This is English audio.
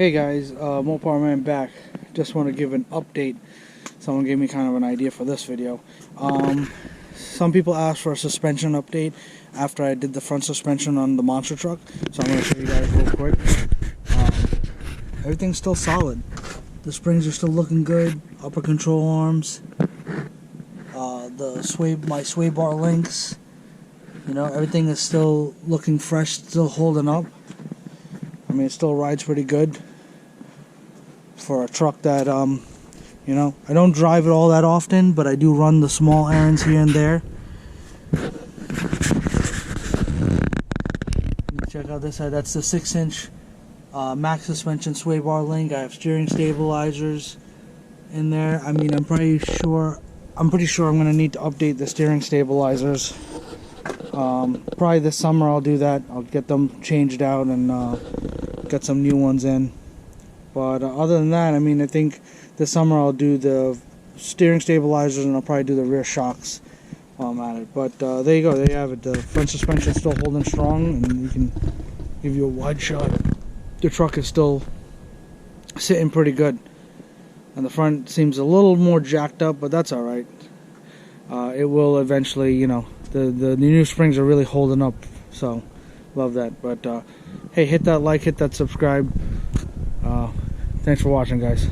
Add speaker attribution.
Speaker 1: Hey guys, Mopar Man back. Just want to give an update. Someone gave me kind of an idea for this video. Some people asked for a suspension update after I did the front suspension on the monster truck, so I'm going to show you guys real quick. Everything's still solid. The springs are still looking good. Upper control arms. My sway bar links. You know, everything is still looking fresh, still holding up. I mean, it still rides pretty good for a truck that, you know, I don't drive it all that often, but I do run the small errands here and there. Check out this side. That's the 6-inch max suspension sway bar link. I have steering stabilizers in there. I mean, I'm pretty sure I'm going to need to update the steering stabilizers. Probably this summer I'll do that. I'll get them changed out and get some new ones in. But other than that, I mean, I think this summer I'll do the steering stabilizers and I'll probably do the rear shocks while I'm at it. But there you go. There you have it. The front suspension is still holding strong, and you can give you a wide shot. The truck is still sitting pretty good. And the front seems a little more jacked up, but that's alright. It will eventually, you know, the new springs are really holding up, so love that. But hey, hit that like, hit that subscribe. Thanks for watching, guys.